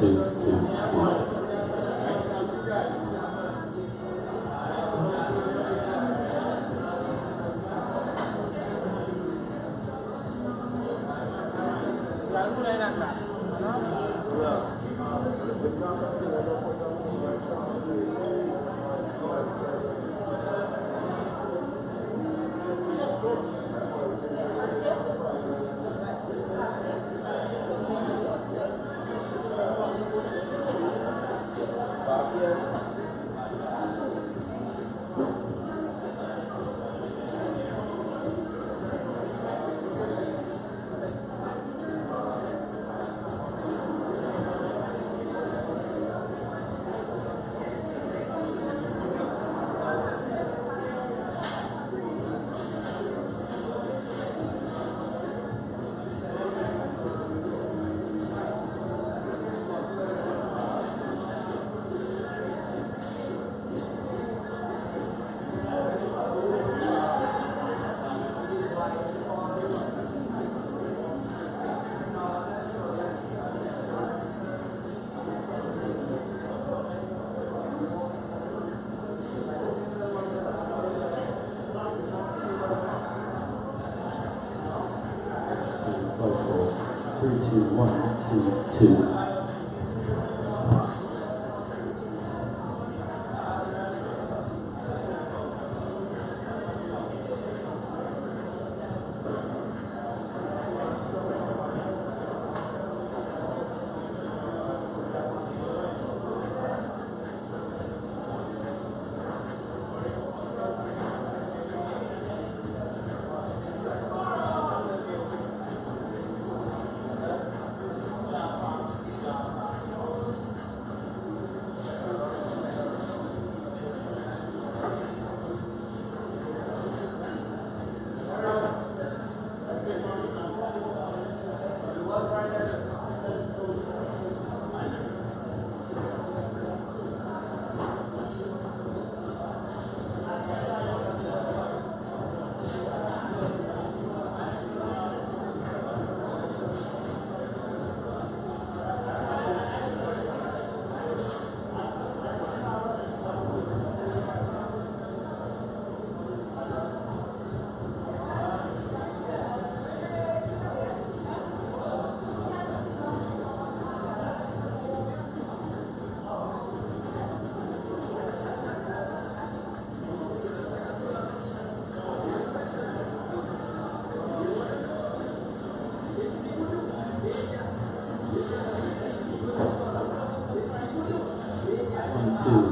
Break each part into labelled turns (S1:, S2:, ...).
S1: 2.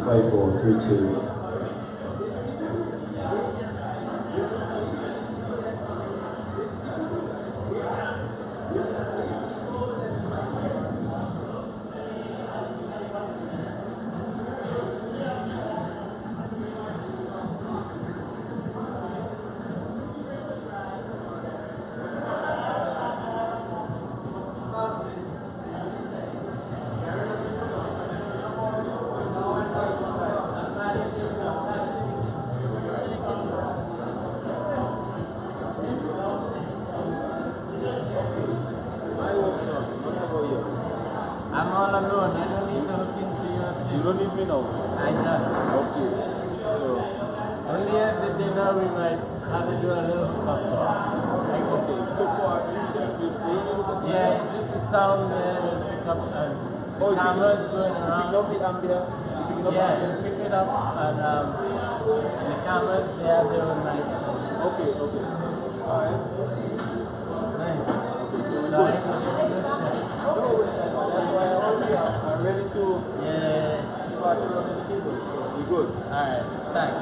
S1: Five, 4, 3, 2.
S2: I'm all alone. I don't need to look into your thing.
S3: You don't need me now?
S2: I don't.
S3: Okay. So,
S2: only at the dinner we might have to do a little stuff. Like,
S3: okay. So for you stay
S2: yeah, it's just the sound there and pick up and the cameras going around.
S3: Pick up the ambience.
S2: Yeah, you pick it up and the cameras they have their own lights.
S3: Okay, okay. Alright.
S2: Nice.
S3: So that's why I'm ready to start running the cable. So we're good.
S2: Alright, thanks.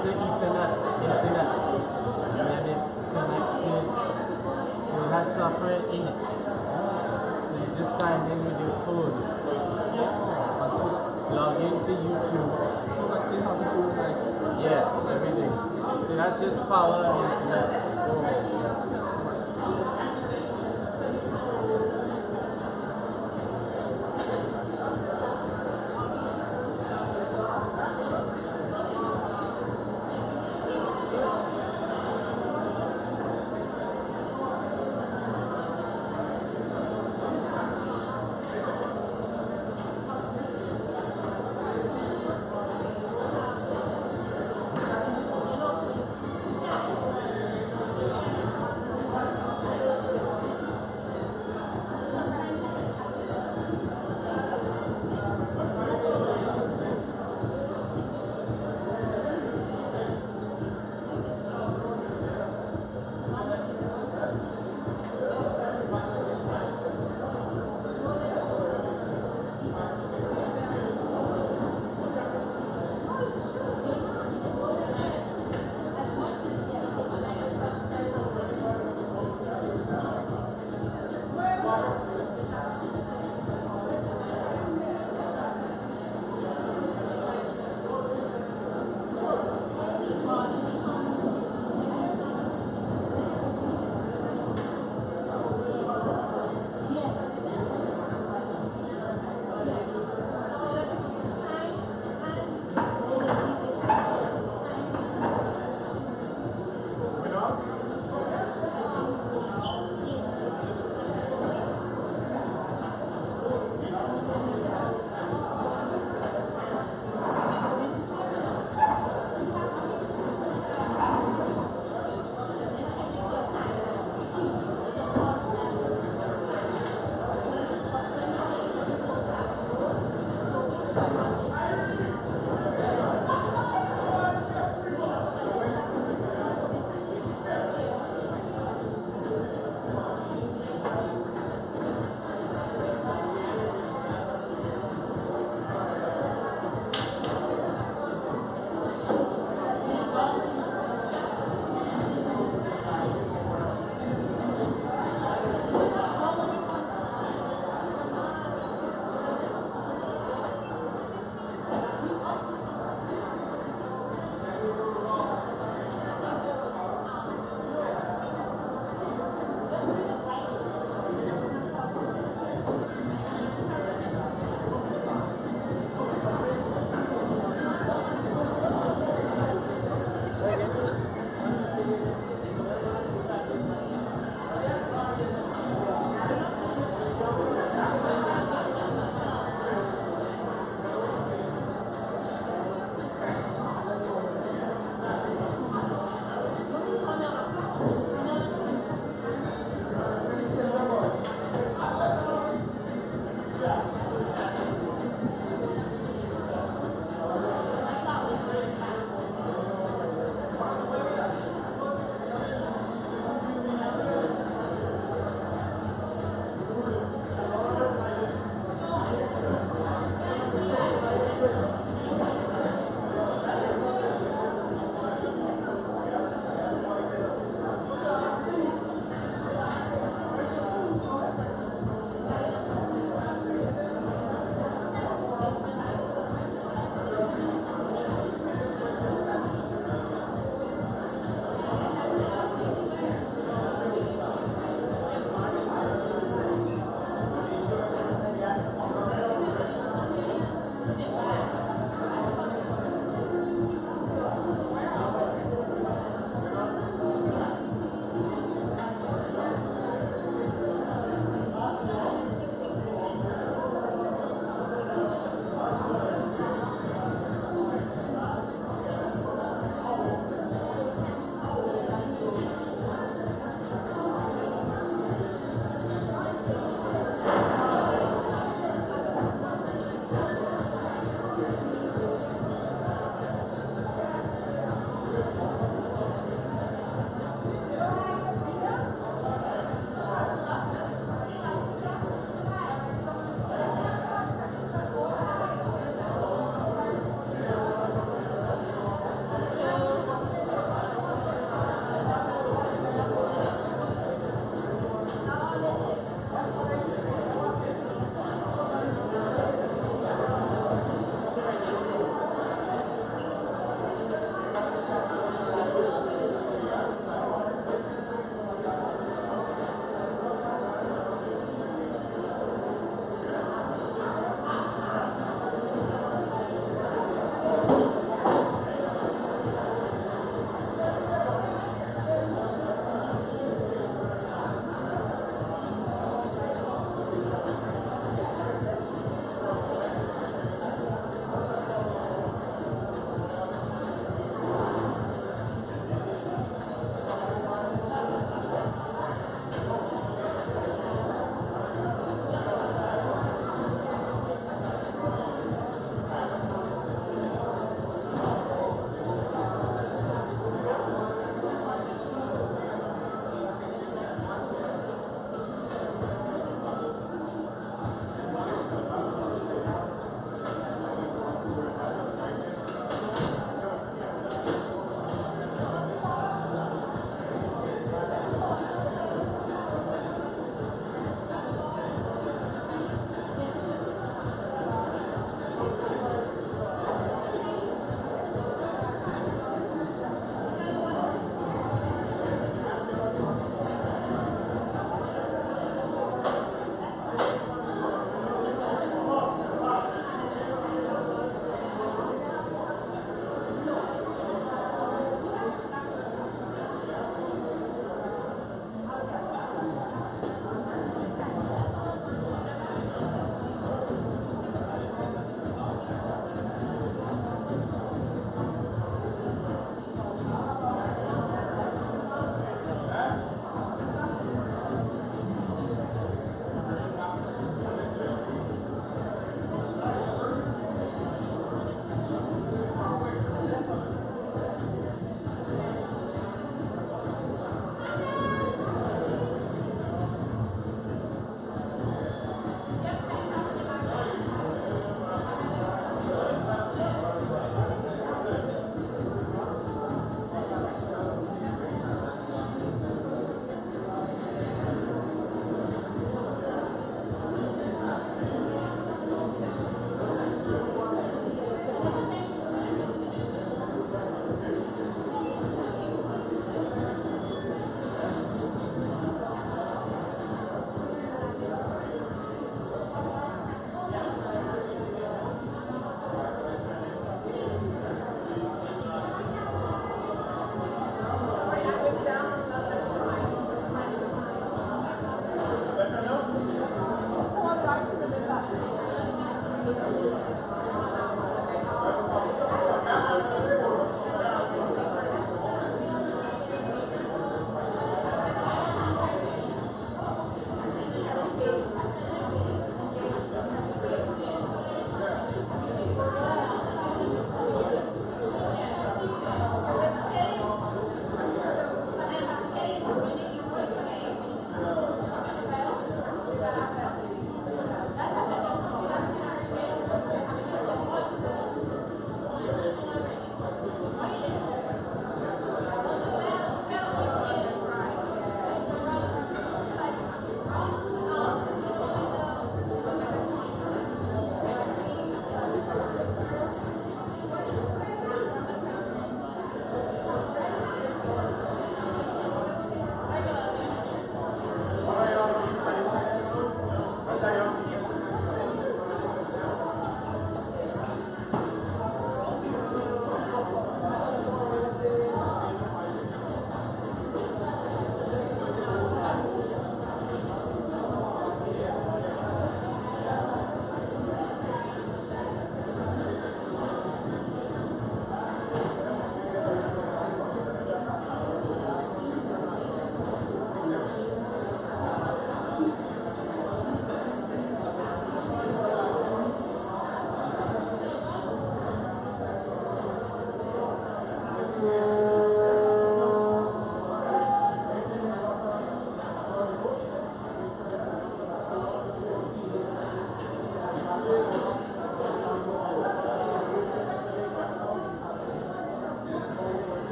S2: it's an Ethernet, internet, and it's connected, so it has software in it. So you just sign in with your phone. Log into YouTube.
S3: So like they have to do like
S2: Yeah, everything. So that's just power and internet.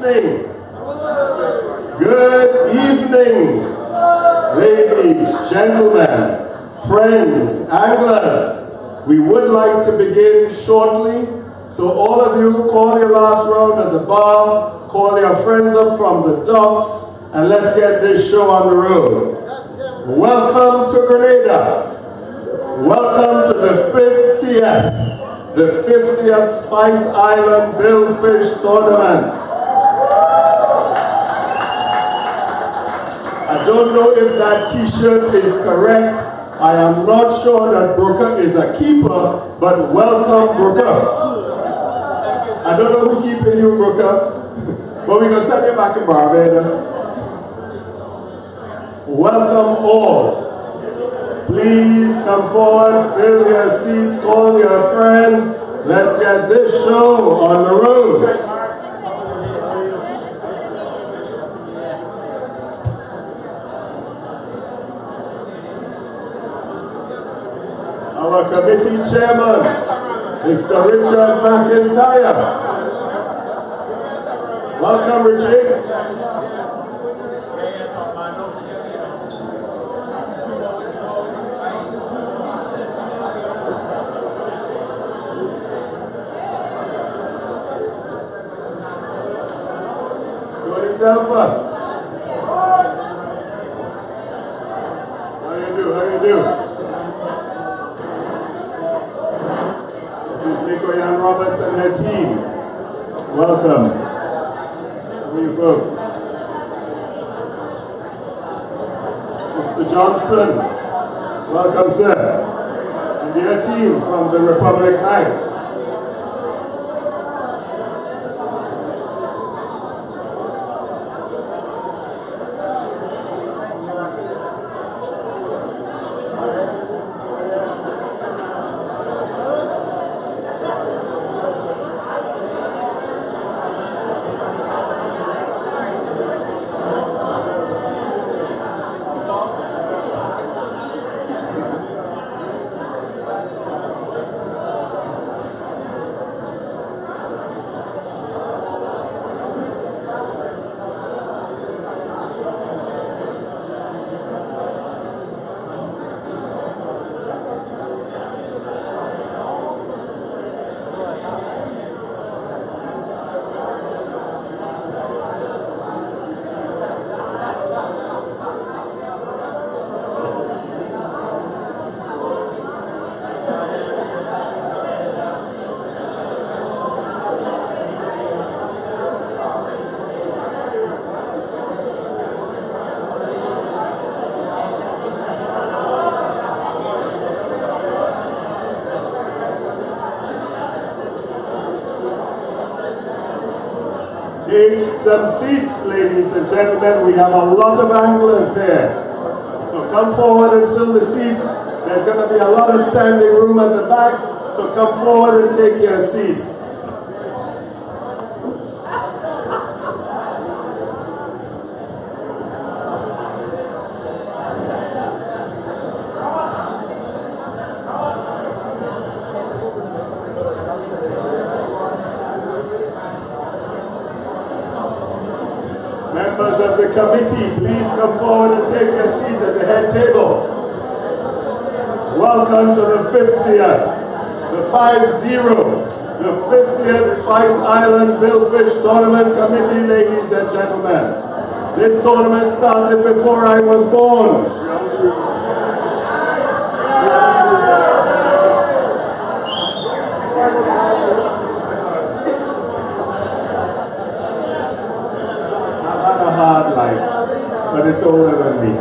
S4: evening. Good evening, ladies, gentlemen, friends, anglers. We would like to begin shortly, so all of you call your last round at the bar, call your friends up from the docks, and let's get this show on the road. Welcome to Grenada. Welcome to the 50th Spice Island Billfish Tournament. I don't know if that t-shirt is correct. I am not sure that Brooker is a keeper, but welcome, Brooker. I don't know who keeping you, Brooker, but we're going to send you back in Barbados. Welcome all. Please come forward, fill your seats, call your friends. Let's get this show on the road. Our committee chairman, Mr. Richard McIntyre. Welcome, Richard. Alpha. How you do? How you do? This is Nico Yan Roberts and her team. Welcome. How are you folks? Mr. Johnson. Welcome, sir. And your team from the Republic Bank. Take some seats, ladies and gentlemen. We have a lot of anglers here. So come forward and fill the seats. There's going to be a lot of standing room at the back. So come forward and take your seats. Members of the committee, please come forward and take your seat at the head table. Welcome to the 50th, the 50, the 50th Spice Island Billfish Tournament Committee, ladies and gentlemen. This tournament started before I was born. Hard life, but it's older than me.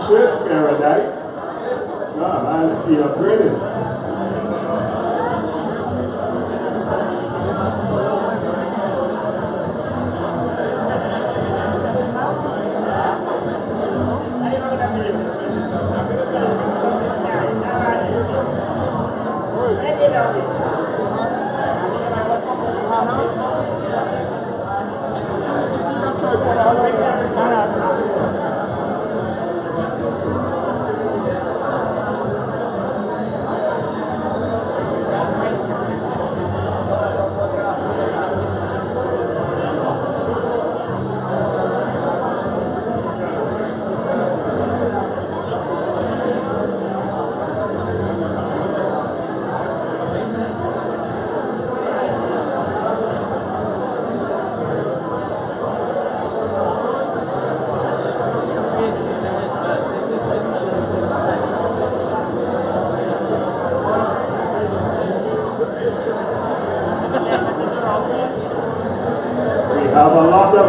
S4: shirts paradise. No, man, it's been upgraded.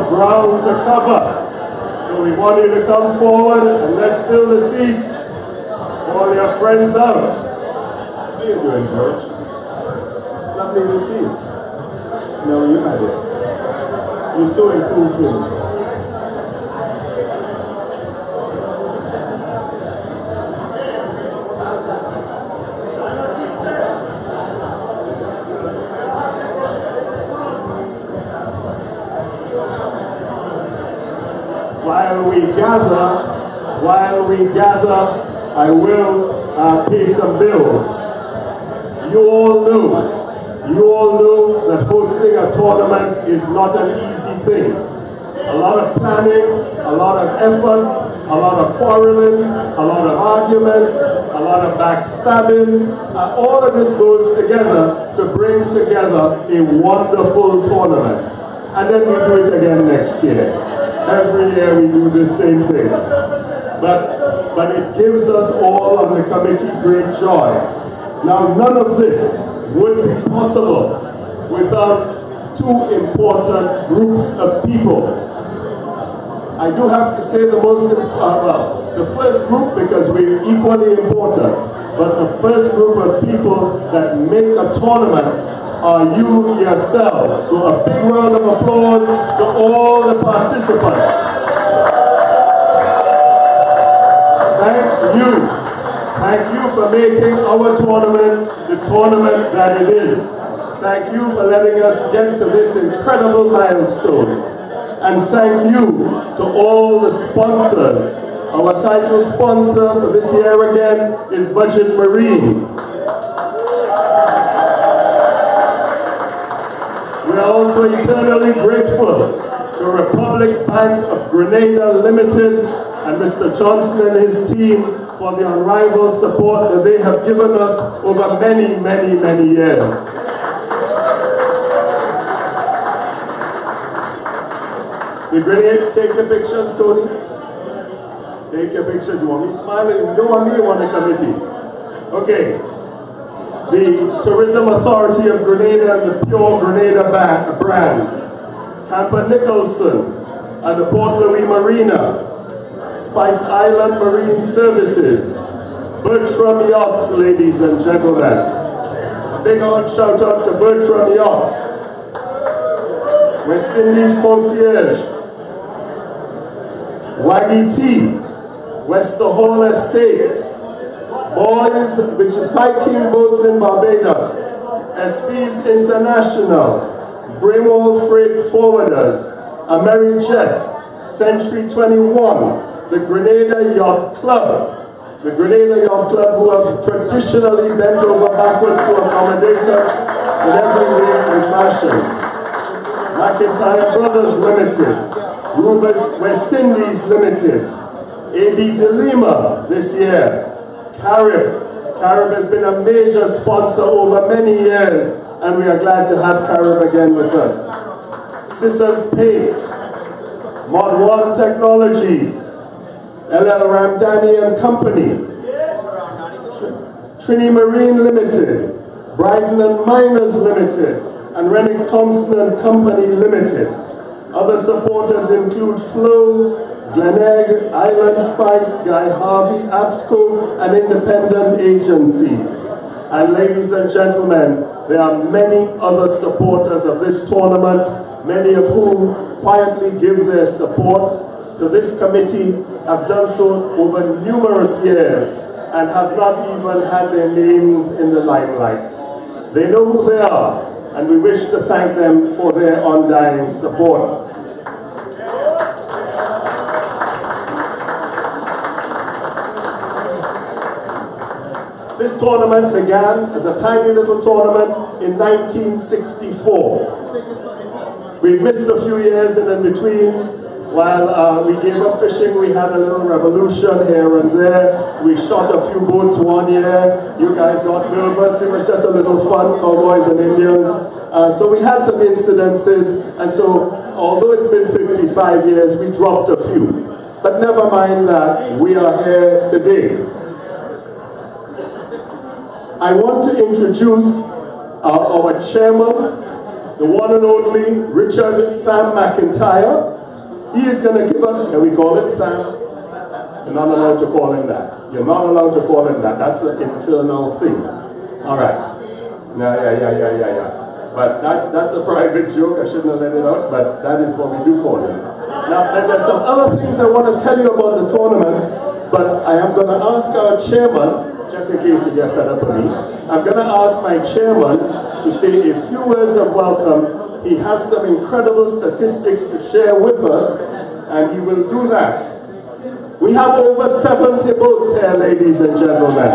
S4: Ground to cover. So we want you to come forward and let's fill the seats. All your friends out. How are you doing, George? Lovely to see you. No, you had it. You're so improved. While we gather, I will pay some bills. You all know that hosting a tournament is not an easy thing. A lot of planning, a lot of effort, a lot of quarreling, a lot of arguments, a lot of backstabbing. All of this goes together to bring together a wonderful tournament. And then we do it again next year. Every year we do the same thing. But it gives us all on the committee great joy. Now, none of this would be possible without two important groups of people. I do have to say the first group, because we're equally important, but the first group of people that make a tournament are you yourselves. So a big round of applause to all the participants. Thank you for making our tournament the tournament that it is. Thank you for letting us get to this incredible milestone. And thank you to all the sponsors. Our title sponsor for this year again is Budget Marine. We are also eternally grateful to Republic Bank of Grenada Limited and Mr. Johnson and his team for the unrivaled support that they have given us over many, many, many years. The Grenada, take your pictures, Tony. Take your pictures. You want me smiling? You don't want me on the committee. Okay. The Tourism Authority of Grenada and the Pure Grenada brand, Camper Nicholson and the Port Louis Marina, Spice Island Marine Services, Bertram Yachts, ladies and gentlemen. A big old shout out to Bertram Yachts, West Indies Concierge, Waggy Tea, Wester Hall Estates, Boys, which is Viking Boats in Barbados, SP's International, Brimwall Freight Forwarders, AmeriJet, Century 21, the Grenada Yacht Club. The Grenada Yacht Club, who have traditionally bent over backwards to accommodate us in every way and fashion. McIntyre Brothers Limited, Rubens West Indies Limited, A.B. De Lima this year, Carib has been a major sponsor over many years, and we are glad to have Carib again with us. Sissons Paint, Mod 1 Technologies, LL Ramdani and Company, Trini Marine Limited, Brighton and Miners Limited, and Rennick Thompson and Company Limited. Other supporters include Flow, Glenegg, Island Spice, Guy Harvey, AFTCO, and independent agencies. And ladies and gentlemen, there are many other supporters of this tournament, many of whom quietly give their support to this committee, have done so over numerous years, and have not even had their names in the limelight. They know who they are, and we wish to thank them for their undying support. This tournament began as a tiny little tournament in 1964. We missed a few years and in between. While we gave up fishing, we had a little revolution here and there. We shot a few boats one year. You guys got nervous. It was just a little fun, cowboys and Indians. So we had some incidences. And so, although it's been 55 years, we dropped a few. But never mind that, we are here today. I want to introduce our chairman, the one and only Richard Sam McIntyre. He is going to give us, can we call him Sam? You're not allowed to call him that. You're not allowed to call him that. That's an internal thing. All right. Yeah. But that's a private joke. I shouldn't have let it out, but that is what we do call him. Now, there's some other things I want to tell you about the tournament, but I am going to ask our chairman, just in case you get fed up with me, I'm going to ask my chairman to say a few words of welcome. He has some incredible statistics to share with us, and he will do that. We have over 70 boats here, ladies and gentlemen.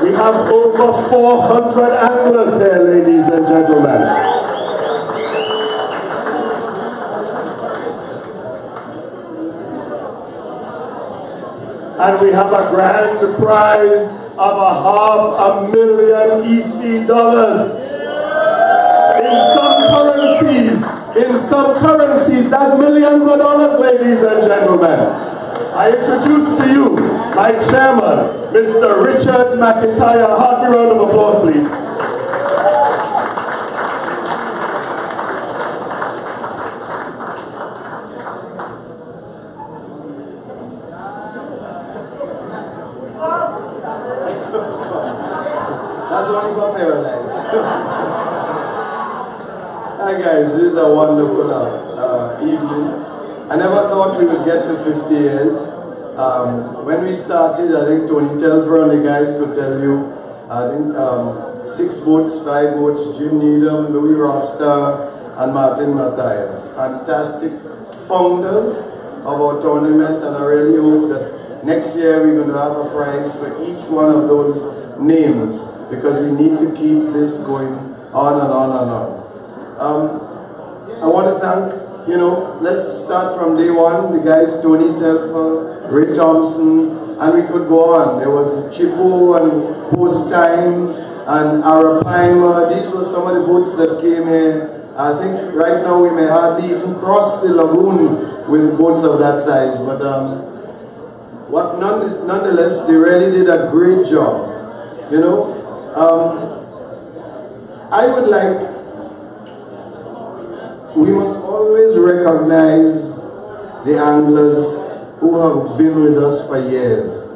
S4: We have over 400 anglers here, ladies and gentlemen. And we have a grand prize of $500,000 EC dollars. In some currencies, that's millions of dollars, ladies and gentlemen. I introduce to you my chairman, Mr. Richard McIntyre. A hearty round of applause, please.
S3: That's only for paralyzed. Hi guys, this is a wonderful evening. I never thought we would get to 50 years. When we started, I think Tony Telfer and the guys could tell you, I think 6 boats, 5 boats, Jim Needham, Louis Rosta, and Martin Matthias. Fantastic founders of our tournament, and I really hope that next year we're going to have a prize for each one of those names, because we need to keep this going on and on and on. I want to thank, let's start from day one, the guys Tony Telfer, Ray Thompson, and we could go on. There was Chipo and Post Time and Arapaima. These were some of the boats that came here. I think right now we may hardly even cross the lagoon with boats of that size, but nonetheless, they really did a great job. I would like, we must always recognize the anglers who have been with us for years.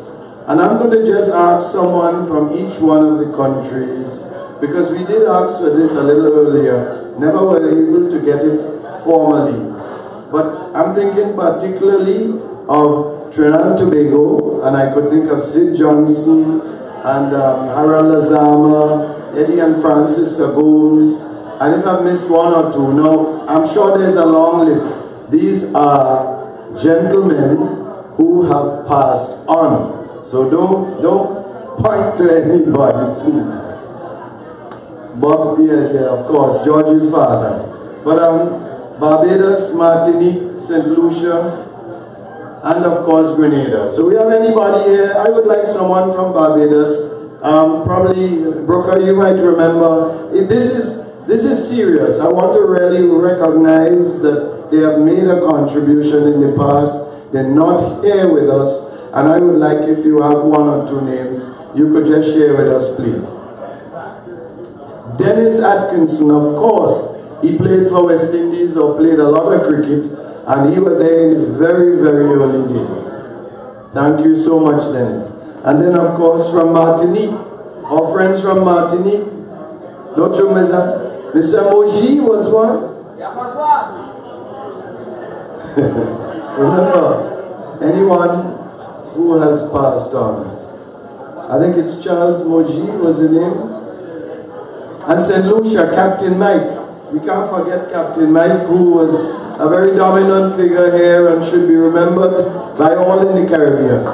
S3: And I'm going to just ask someone from each one of the countries, because we did ask for this a little earlier, never were able to get it formally. But I'm thinking particularly of Trinidad and Tobago, and I could think of Sid Johnson, and Harold Lazama, Eddie and Francis Gomes, and if I've missed one or two, now I'm sure there's a long list. These are gentlemen who have passed on. So don't point to anybody, please. Bob, yeah, of course, George's father. But Barbados, Martinique, St. Lucia, and of course Grenada. So we have anybody here? I would like someone from Barbados. Probably Brooker, you might remember. This is serious. I want to really recognize that they have made a contribution in the past. They're not here with us, and I would like, if you have one or two names, you could just share with us, please. Dennis Atkinson, of course, he played for West Indies or played a lot of cricket, and he was there in the very, very early days. Thank you so much, Dennis. And then, of course, from Martinique, our friends from Martinique, Notre Mr. Moji was one. Remember, anyone who has passed on. I think it's Charles Moji was the name. And St. Lucia, Captain Mike. We can't forget Captain Mike, who was a very dominant figure here and should be remembered by all in the Caribbean.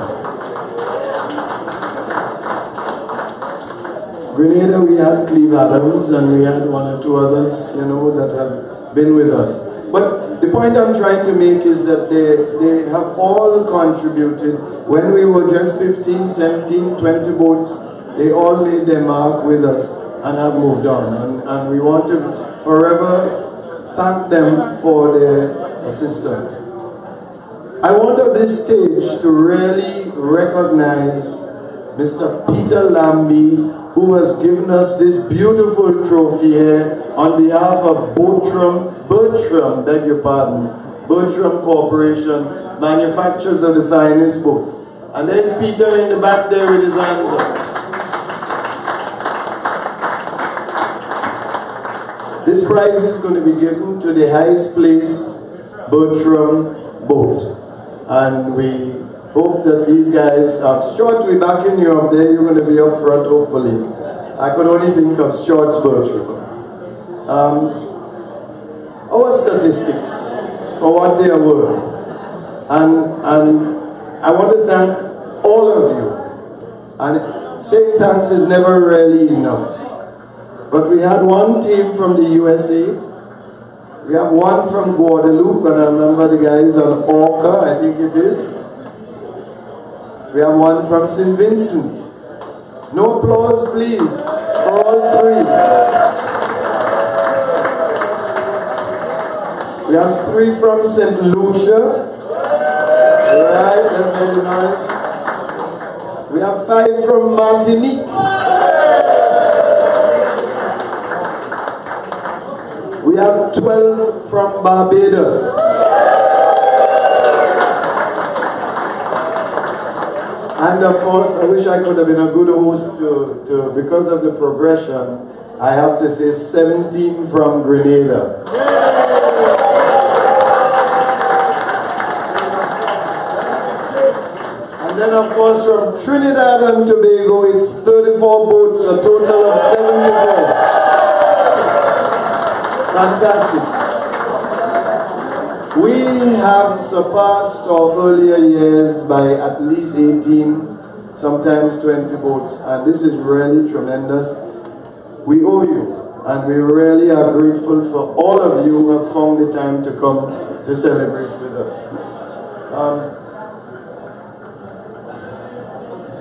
S3: Grenada, we had Cleve Adams, and we had one or two others, you know, that have been with us. But the point I'm trying to make is that they have all contributed. When we were just 15, 17, 20 boats, they all made their mark with us and have moved on. And we want to forever thank them for their assistance. I want at this stage to really recognize Mr. Peter Lambie, who has given us this beautiful trophy here on behalf of Bertram, beg your pardon, Bertram Corporation, manufacturers of the finest boats. And there's Peter in the back there with his hands up. This prize is going to be given to the highest placed Bertram boat. And we hope that these guys, Stuart, we're backing you up there. You're going to be up front, hopefully. I could only think of Stuart's Bertram. Our statistics, for what they are worth. And I want to thank all of you. And saying thanks is never really enough. But we had one team from the USA. We have one from Guadeloupe, and I remember the guys on Orca, I think it is. We have one from St. Vincent. No applause, please, for all three. We have 3 from St. Lucia. Right, let's get it right. We have 5 from Martinique. We have 12 from Barbados. And of course, I wish I could have been a good host because of the progression, I have to say 17 from Grenada. And then of course from Trinidad and Tobago, it's 34 boats, a total of 74. Fantastic. We have surpassed our earlier years by at least 18, sometimes 20 boats, and this is really tremendous. We owe you, and we really are grateful for all of you who have found the time to come to celebrate with us.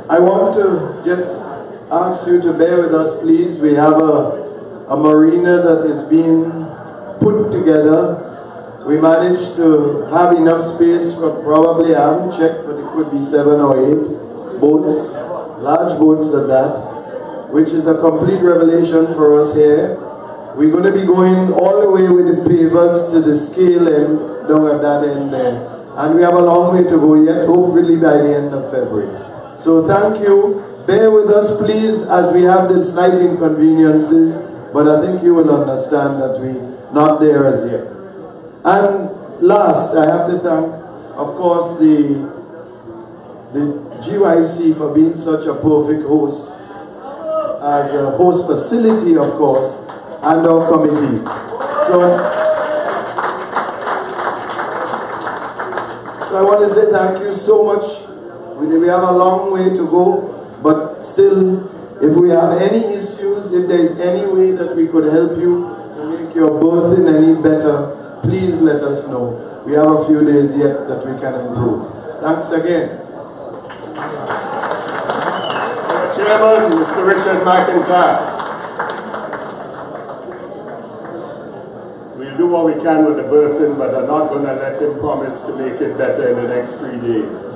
S3: I want to just ask you to bear with us, please. We have a marina that is being put together. We managed to have enough space for probably, I haven't checked, but it could be 7 or 8 boats, large boats at that, which is a complete revelation for us here. We're going to be going all the way with the pavers to the scale end down at that end there. And we have a long way to go yet, hopefully by the end of February. So thank you. Bear with us, please, as we have the slight inconveniences, but I think you will understand that we're not there as yet. And last, I have to thank, of course, the GYC for being such a perfect host, as a host facility, of course, and our committee. So I want to say thank you so much. We have a long way to go, but still, if we have any issues, if there is any way that we could help you to make your birthing any better, please let us know. We have a few days yet that we can improve. Thanks again.
S4: Chairman, Mr. Richard McIntyre. We'll do what we can with the birthing, but I'm not going to let him promise to make it better in the next 3 days.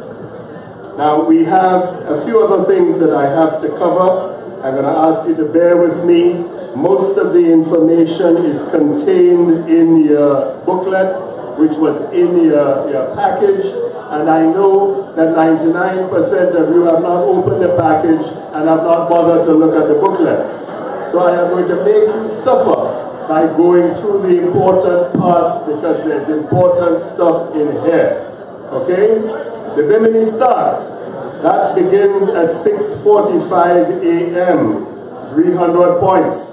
S4: Now, we have a few other things that I have to cover. I'm going to ask you to bear with me. Most of the information is contained in your booklet, which was in your package. And I know that 99% of you have not opened the package and have not bothered to look at the booklet. So I am going to make you suffer by going through the important parts, because there's important stuff in here. Okay? The Bimini start. That begins at 6:45 a.m. 300 points.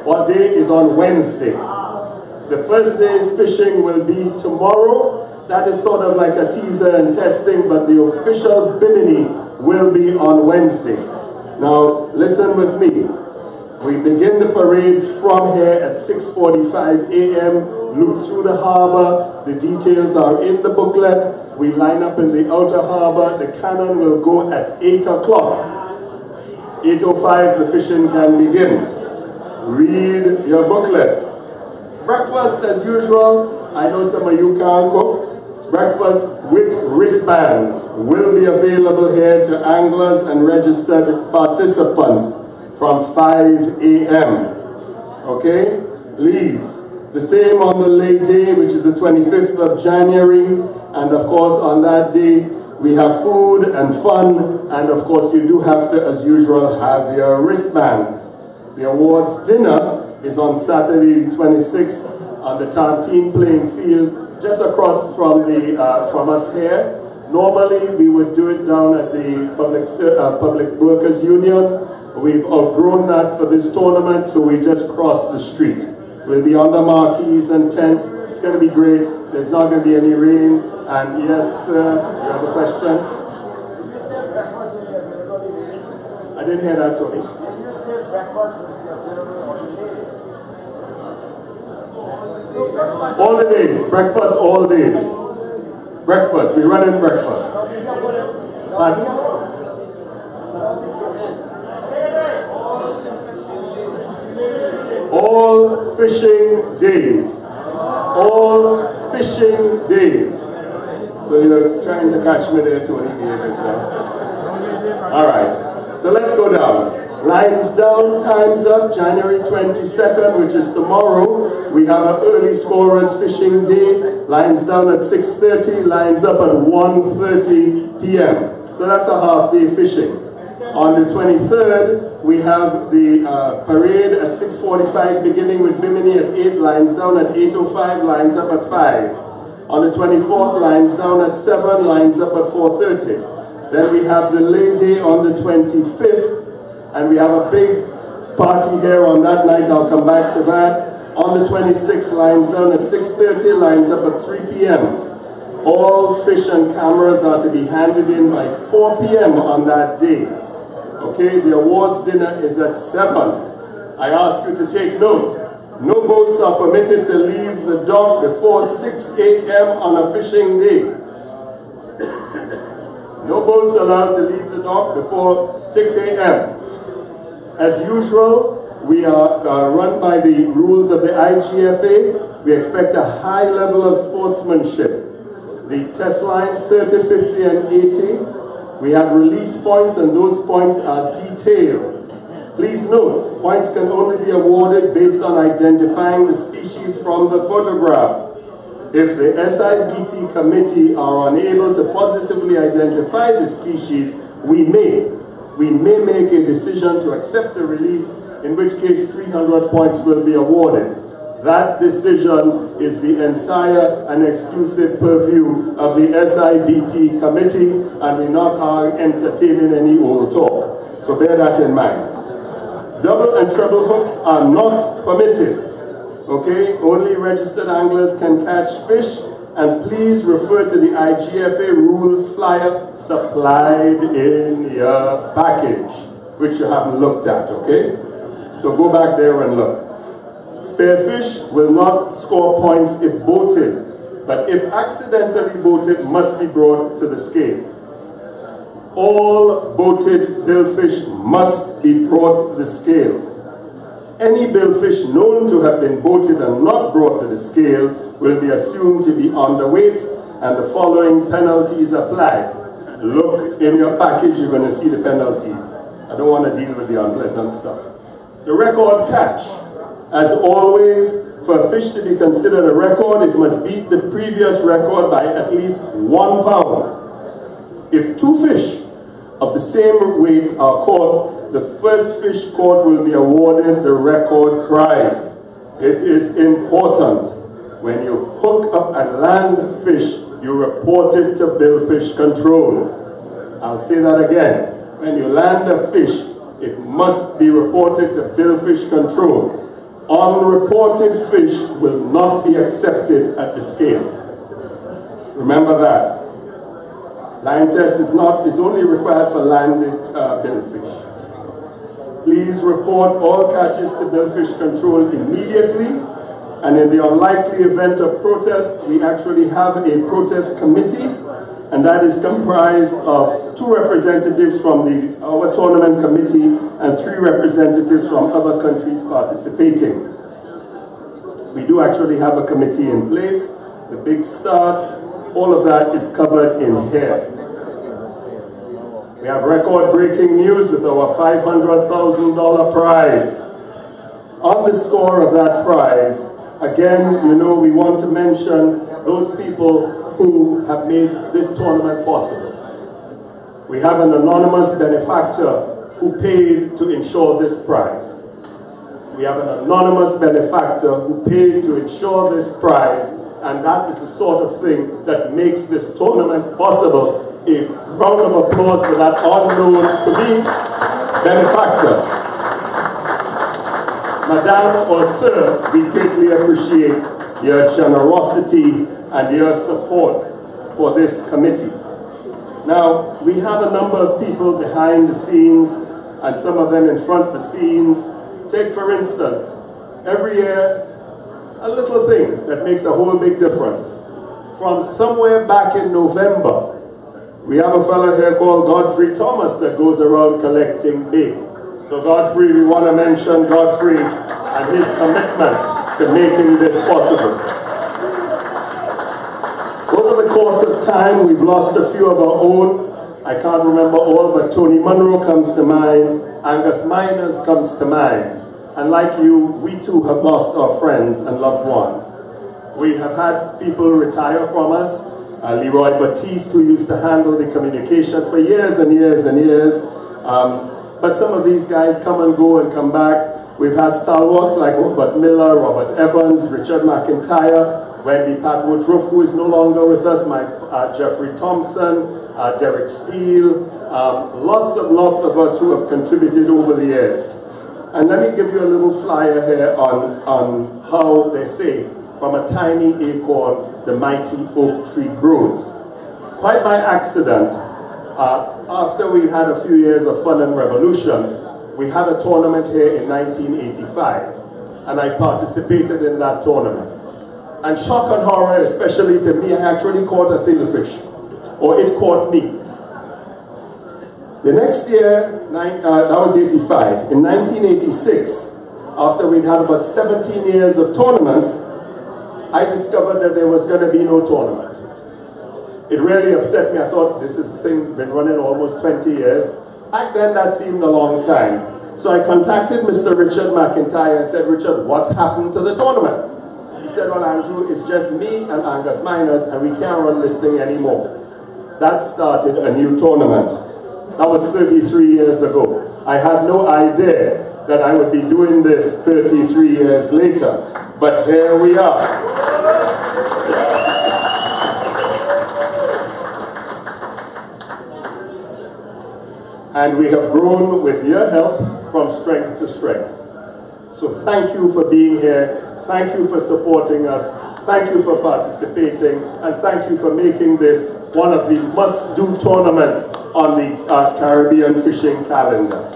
S4: What day is on Wednesday? The first day's fishing will be tomorrow. That is sort of like a teaser and testing, but the official Bimini will be on Wednesday. Now, listen with me. We begin the parade from here at 6:45 a.m. Loop through the harbor. The details are in the booklet. We line up in the outer harbor. The cannon will go at 8 o'clock. 8:05, the fishing can begin. Read your booklets. Breakfast as usual. I know some of you can't cook. Breakfast with wristbands will be available here to anglers and registered participants from 5 a.m. Okay? Please. The same on the late day, which is the 25th of January. And of course, on that day, we have food and fun. And of course, you do have to, as usual, have your wristbands. The awards dinner is on Saturday, 26th, on the Tartine playing field, just across from from us here. Normally, we would do it down at the Public Workers Union. We've outgrown that for this tournament, so we just crossed the street. We'll be under marquees and tents. It's going to be great. There's not going to be any rain. And yes, you have a question? I didn't hear that, Tony. All the days, breakfast all days. Breakfast, we run in breakfast. Pardon? All fishing days. All fishing days. So you're trying to catch me there, Tony, behave yourself. All right, so let's go down. Lines down, time's up, January 22nd, which is tomorrow. We have an early scorers fishing day. Lines down at 6:30, lines up at 1:30 p.m. So that's a half day fishing. On the 23rd, we have the parade at 6:45, beginning with Bimini at 8, lines down at 8:05, lines up at 5. On the 24th, lines down at 7, lines up at 4:30. Then we have the lay day on the 25th. And we have a big party here on that night. I'll come back to that. On the 26th, lines down at 6:30, lines up at 3 p.m. All fish and cameras are to be handed in by 4 p.m. on that day. Okay, the awards dinner is at 7. I ask you to take note. No boats are permitted to leave the dock before 6 a.m. on a fishing day. No boats allowed to leave the dock before 6 a.m. As usual, we are run by the rules of the IGFA. We expect a high level of sportsmanship. The test lines 30, 50, and 80. We have release points, and those points are detailed. Please note, points can only be awarded based on identifying the species from the photograph. If the SIBT committee are unable to positively identify the species, we may make a decision to accept a release, in which case 300 points will be awarded. That decision is the entire and exclusive purview of the SIBT committee, and we're not entertaining any old talk. So bear that in mind. Double and treble hooks are not permitted. Okay, only registered anglers can catch fish, and please refer to the IGFA rules flyer supplied in your package, which you haven't looked at, okay? So go back there and look. Spearfish will not score points if boated, but if accidentally boated, must be brought to the scale. All boated billfish must be brought to the scale. Any billfish known to have been boated and not brought to the scale will be assumed to be underweight, and the following penalties apply. Look in your package, you're going to see the penalties. I don't want to deal with the unpleasant stuff. The record catch. As always, for a fish to be considered a record, it must beat the previous record by at least 1 pound. If 2 fish of the same weight are caught, the first fish caught will be awarded the record prize. It is important. When you hook up and land a fish, you report it to Billfish Control. I'll say that again. When you land a fish, it must be reported to Billfish Control. Unreported fish will not be accepted at the scale. Remember that. Line test is only required for landed billfish. Please report all catches to Billfish Control immediately. And in the unlikely event of protest, we actually have a protest committee, and that is comprised of 2 representatives from our tournament committee and 3 representatives from other countries participating. We do actually have a committee in place, the big start, all of that is covered in here. We have record-breaking news with our $500,000 prize. On the score of that prize, again, you know, we want to mention those people who have made this tournament possible. We have an anonymous benefactor who paid to ensure this prize. We have an anonymous benefactor who paid to ensure this prize, and that is the sort of thing that makes this tournament possible. A round of applause for that unknown to me benefactor. Madame or Sir, we greatly appreciate your generosity and your support for this committee. Now, we have a number of people behind the scenes and some of them in front of the scenes. Take, for instance, every year, a little thing that makes a whole big difference. From somewhere back in November, we have a fellow here called Godfrey Thomas that goes around collecting big. So Godfrey, we want to mention Godfrey and his commitment to making this possible. Over the course of time, we've lost a few of our own. I can't remember all, but Tony Munro comes to mind. Angus Miners comes to mind. And like you, we too have lost our friends and loved ones. We have had people retire from us. Leroy Batiste, who used to handle the communications for years and years and years. But some of these guys come and go and come back. We've had stalwarts like Robert Miller, Robert Evans, Richard McIntyre, Wendy Pat Woodruff, who is no longer with us, Jeffrey Thompson, Derek Steele, lots of us who have contributed over the years. And let me give you a little flyer here on how they say, from a tiny acorn, the mighty oak tree grows. Quite by accident, after we had a few years of fun and revolution, we had a tournament here in 1985, and I participated in that tournament. And shock and horror, especially to me, I actually caught a sailfish, or it caught me. The next year, that was 85. In 1986, after we'd had about 17 years of tournaments, I discovered that there was going to be no tournament. It really upset me. I thought, this thing been running almost 20 years. Back then, that seemed a long time. So I contacted Mr. Richard McIntyre and said, Richard, what's happened to the tournament? He said, well, Andrew, it's just me and Angus Miners, and we can't run this thing anymore. That started a new tournament. That was 33 years ago. I had no idea that I would be doing this 33 years later. But here we are. And we have grown with your help from strength to strength. So thank you for being here. Thank you for supporting us. Thank you for participating. And thank you for making this one of the must-do tournaments on the Caribbean fishing calendar.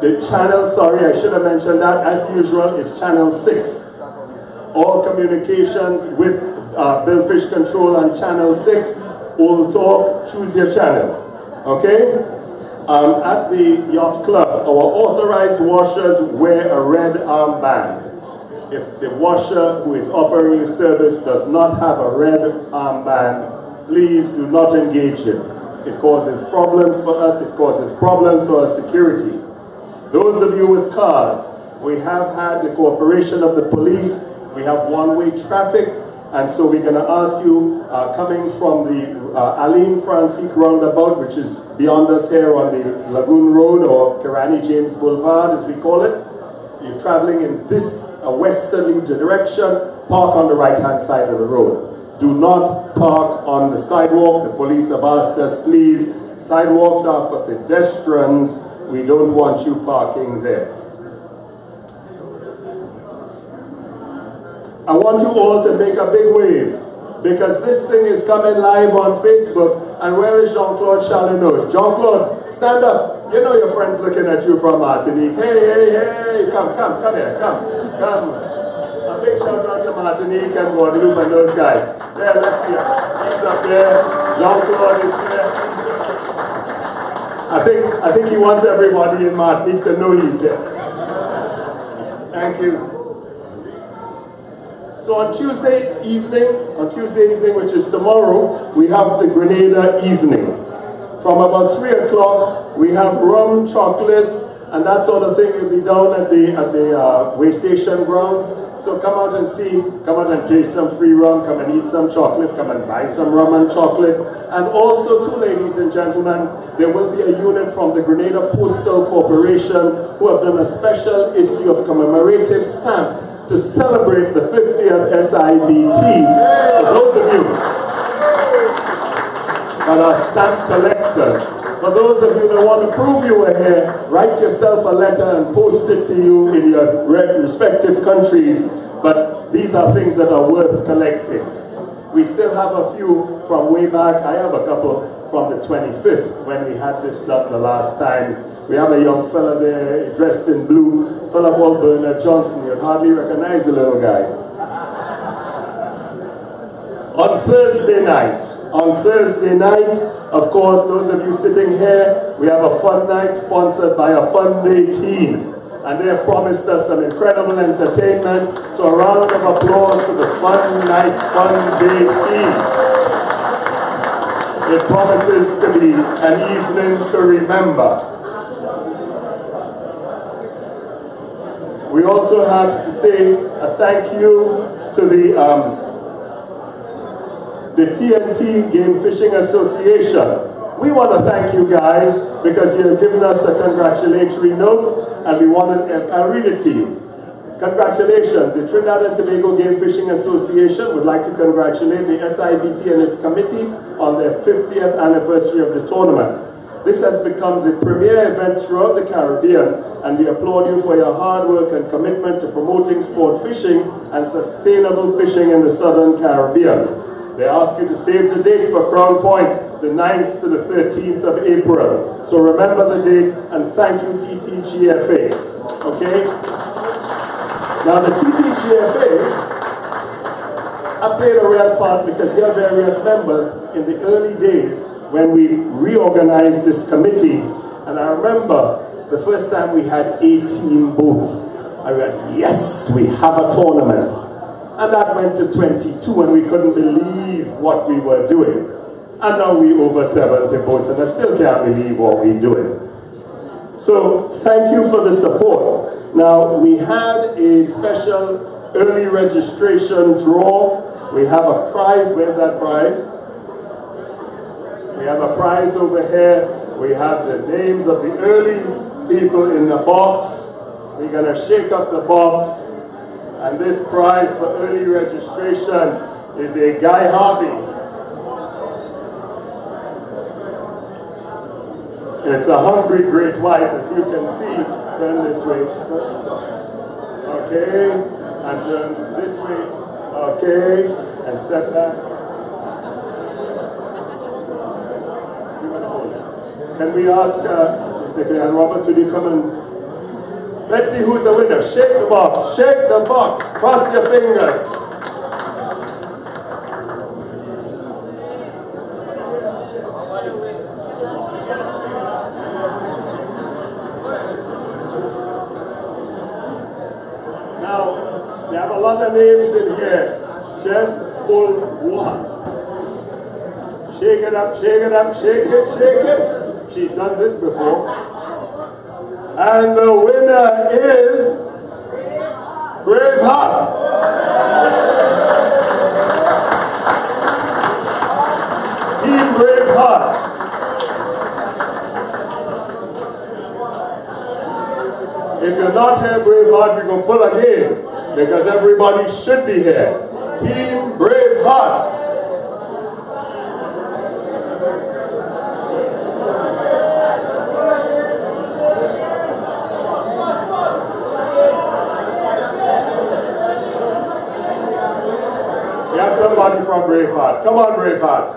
S4: The channel, sorry, I should have mentioned that, as usual, is channel 6. All communications with Billfish Control on channel 6. All talk, choose your channel. Okay? At the yacht club, our authorized washers wear a red armband. If the washer who is offering you service does not have a red armband, please do not engage in. It causes problems for us, it causes problems for our security. Those of you with cars, we have had the cooperation of the police. We have one-way traffic, and so we're going to ask you, coming from the Aline Francisque roundabout, which is beyond us here on the Lagoon Road, or Kirani James Boulevard as we call it. You're traveling in this westerly direction, park on the right-hand side of the road. Do not park on the sidewalk. The police have asked us, please, sidewalks are for pedestrians. We don't want you parking there. I want you all to make a big wave, because this thing is coming live on Facebook. And where is Jean-Claude Challenot? Jean-Claude, stand up. You know your friend's looking at you from Martinique. Hey, hey, hey, come here, come. A big shout out to Martinique and Guadeloupe and those guys. There, let's see him. He's up there. Jean-Claude is there. I think he wants everybody in Martinique to know he's there. Thank you. So on Tuesday evening, which is tomorrow, we have the Grenada evening. From about 3 o'clock, we have rum, chocolates, and that sort of thing will be down at the way station grounds. So come out and see, come out and taste some free rum, come and eat some chocolate, come and buy some rum and chocolate. And also, too, ladies and gentlemen, there will be a unit from the Grenada Postal Corporation who have done a special issue of commemorative stamps to celebrate the 50th SIBT. For those of you that are stamp collectors, for those of you that want to prove you were here, write yourself a letter and post it to you in your respective countries. But these are things that are worth collecting. We still have a few from way back. I have a couple from the 25th when we had this done the last time. We have a young fella there dressed in blue, a fella called Bernard Johnson. You'd hardly recognize the little guy. On Thursday night, of course, those of you sitting here, we have a fun night sponsored by a Fun Day team. And they have promised us some incredible entertainment. So a round of applause for the Fun Night, Fun Day team. It promises to be an evening to remember. We also have to say a thank you to the TNT Game Fishing Association. We want to thank you guys because you have given us a congratulatory note, and we want to, I'll read it to you. Congratulations. The Trinidad and Tobago Game Fishing Association would like to congratulate the SIBT and its committee on their 50th anniversary of the tournament. This has become the premier event throughout the Caribbean, and we applaud you for your hard work and commitment to promoting sport fishing and sustainable fishing in the Southern Caribbean. They ask you to save the date for Crown Point, the 9th to the 13th of April. So remember the date, and thank you, TTGFA. Okay? Now the TTGFA have played a real part because you have various members in the early days when we reorganized this committee. And I remember the first time we had 18 boats. I read, yes, we have a tournament. And that went to 22, and we couldn't believe what we were doing. And now we're over 70 boats, and I still can't believe what we're doing. So thank you for the support. Now, we had a special early registration draw. We have a prize. Where's that prize? We have a prize over here. We have the names of the early people in the box. We're going to shake up the box. And this prize for early registration is a Guy Harvey. It's a hungry great white, as you can see. Turn this way. Okay. And turn this way. Okay. And step back. Can we ask Mr. Cleon Roberts, would you come and let's see who's the winner. Shake the box. Shake the box. Cross your fingers. Now, we have a lot of names in here. Just pull one. Shake it up, shake it up, shake it, shake it. She's done this before. And the winner is Braveheart. Team Braveheart. If you're not here, Braveheart, we're going to pull again because everybody should be here. Team Braveheart. We have somebody from Braveheart. Come on, Braveheart.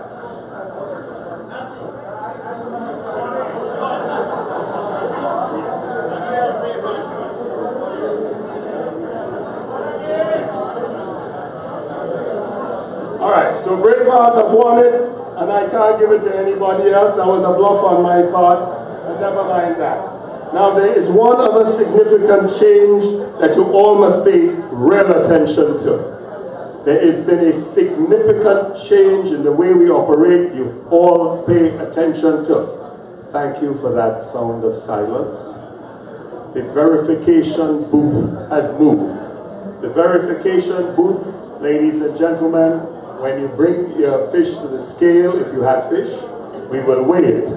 S4: So Braveheart have won it, and I can't give it to anybody else. That was a bluff on my part, but never mind that. Now there is one other significant change that you all must pay real attention to. There has been a significant change in the way we operate. You all pay attention to. Thank you for that sound of silence. The verification booth has moved. The verification booth, ladies and gentlemen, when you bring your fish to the scale, if you have fish, we will weigh it.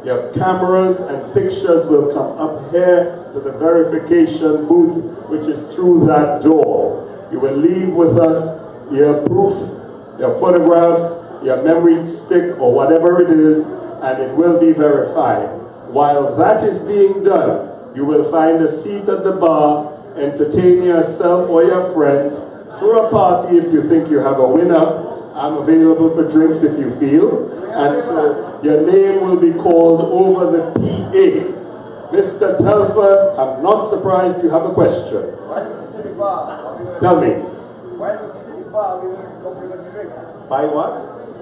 S4: Your cameras and pictures will come up here to the verification booth, which is through that door. You will leave with us your proof, your photographs, your memory stick, or whatever it is, and it will be verified. While that is being done, you will find a seat at the bar, entertain yourself or your friends, throw a party if you think you have a winner. I'm available for drinks if you feel. And so your name will be called over the PA. Mr. Telfer, I'm not surprised you have a question. Tell me.
S5: Why do we sit at the bar waiting on drinks?
S4: By what?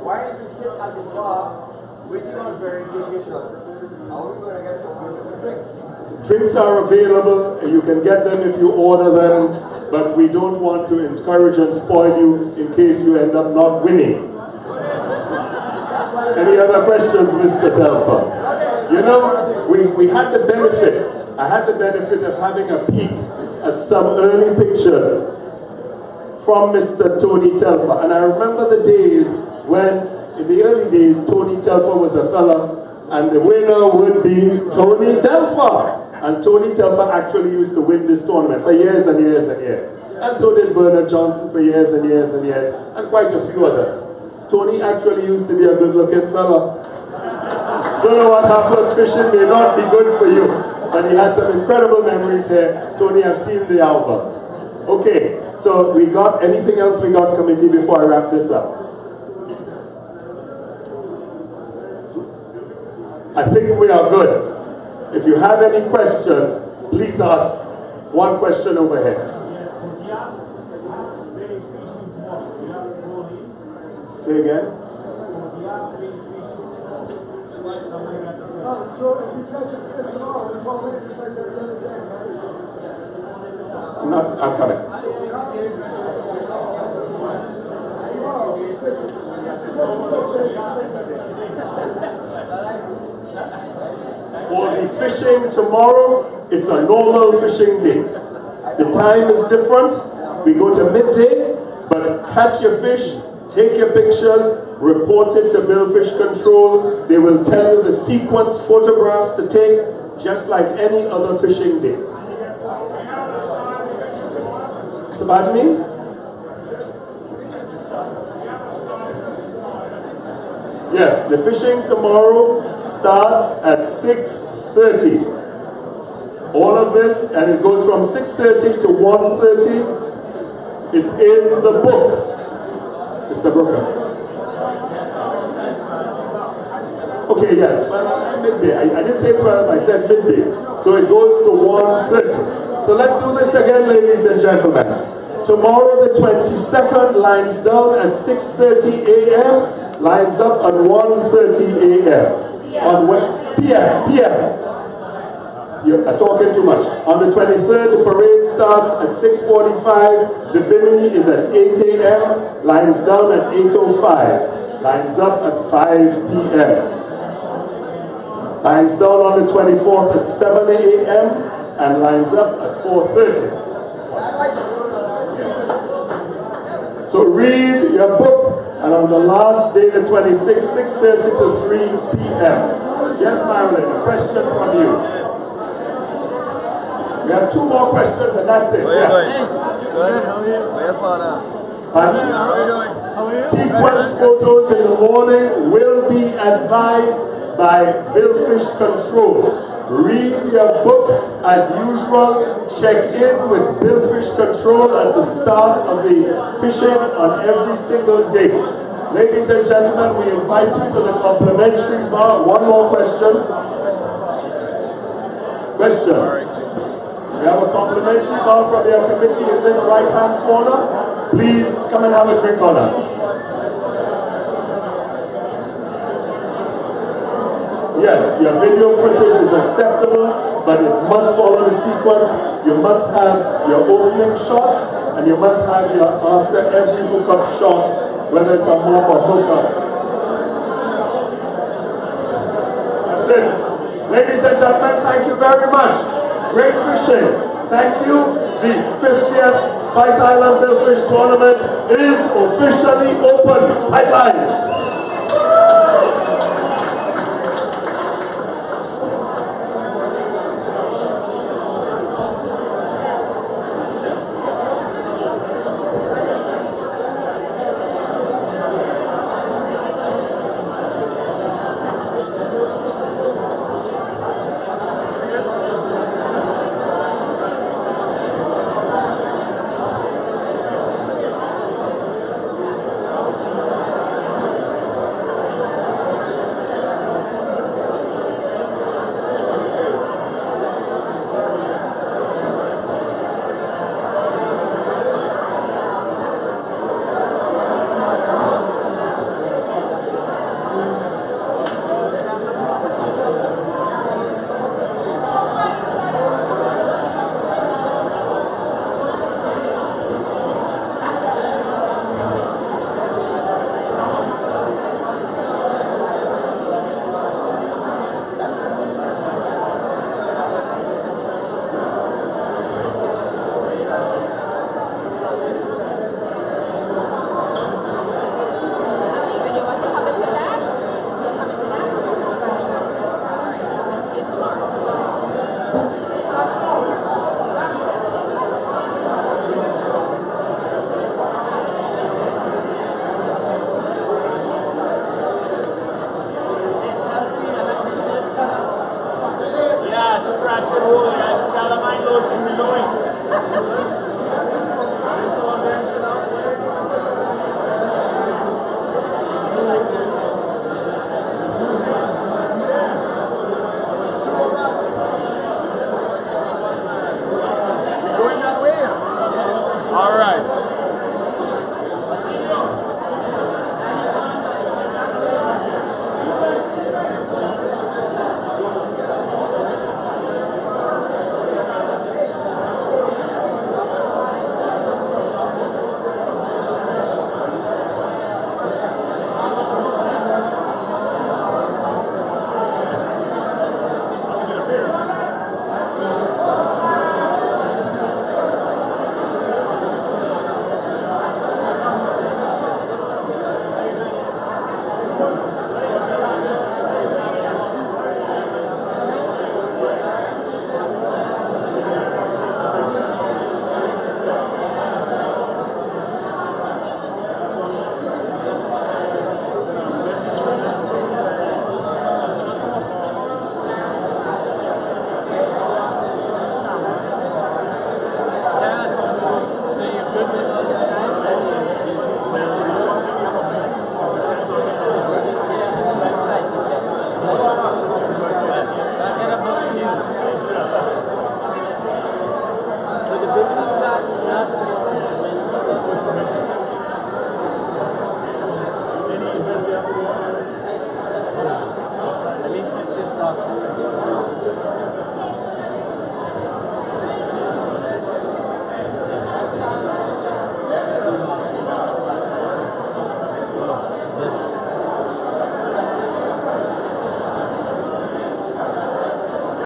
S5: Why do we sit at the bar waiting on verification? How are we going to get the drinks?
S4: Drinks are available. You can get them if you order them. But we don't want to encourage and spoil you in case you end up not winning. Any other questions, Mr. Telfer? You know, we had the benefit, I had the benefit of having a peek at some early pictures from Mr. Tony Telfer. And I remember the days when, in the early days, Tony Telfer was a fella, and the winner would be Tony Telfer. And Tony Telfer actually used to win this tournament for years and years and years. And so did Bernard Johnson for years and years and years, and quite a few others. Tony actually used to be a good-looking fella. Don't know what happened, fishing may not be good for you, but he has some incredible memories here. Tony, I've seen the album. Okay, so we got, anything else we got, committee, before I wrap this up? I think we are good. If you have any questions, please ask. One question over here. Say again. I'm coming. For the fishing tomorrow, it's a normal fishing day. The time is different. We go to midday, but catch your fish, take your pictures, report it to Billfish Control. They will tell you the sequence photographs to take, just like any other fishing day. Sabadmi? Yes, the fishing tomorrow starts at 6:30. All of this, and it goes from 6:30 to 1:30. It's in the book. Mr. Brooker. Okay, yes, well, midday. I didn't say 12, I said midday. So it goes to 1:30. So let's do this again, ladies and gentlemen. Tomorrow, the 22nd, lines down at 6:30 a.m., lines up at 1:30 a.m. On p.m. You're talking too much. On the 23rd, the parade starts at 6:45. The bimini is at 8 a.m. Lines down at 8:05. Lines up at 5 p.m. Lines down on the 24th at 7 a.m. and lines up at 4:30. So read your book, and on the last day, the 26th, 6:30 to 3 p.m. Yes, Marilyn, a question from you. We have 2 more questions and that's it.
S5: Where
S4: Yes.
S5: are you going?
S2: Good, how are you?
S5: Where your father?
S4: Pardon?
S5: How are you doing?
S2: How are you?
S4: Sequence photos in the morning will be advised by Billfish Control. Read your book as usual. Check in with Billfish Control at the start of the fishing on every single day. Ladies and gentlemen, we invite you to the complimentary bar. One more question. Question. We have a complimentary bar from your committee in this right-hand corner. Please come and have a drink on us. Yes, your video footage is acceptable, but it must follow the sequence. You must have your opening shots, and you must have your after every hookup shot, whether it's a mop or hookup. That's it. Ladies and gentlemen, thank you very much. Great fishing. Thank you. The 50th Spice Island Billfish Tournament is officially open. Tight lines.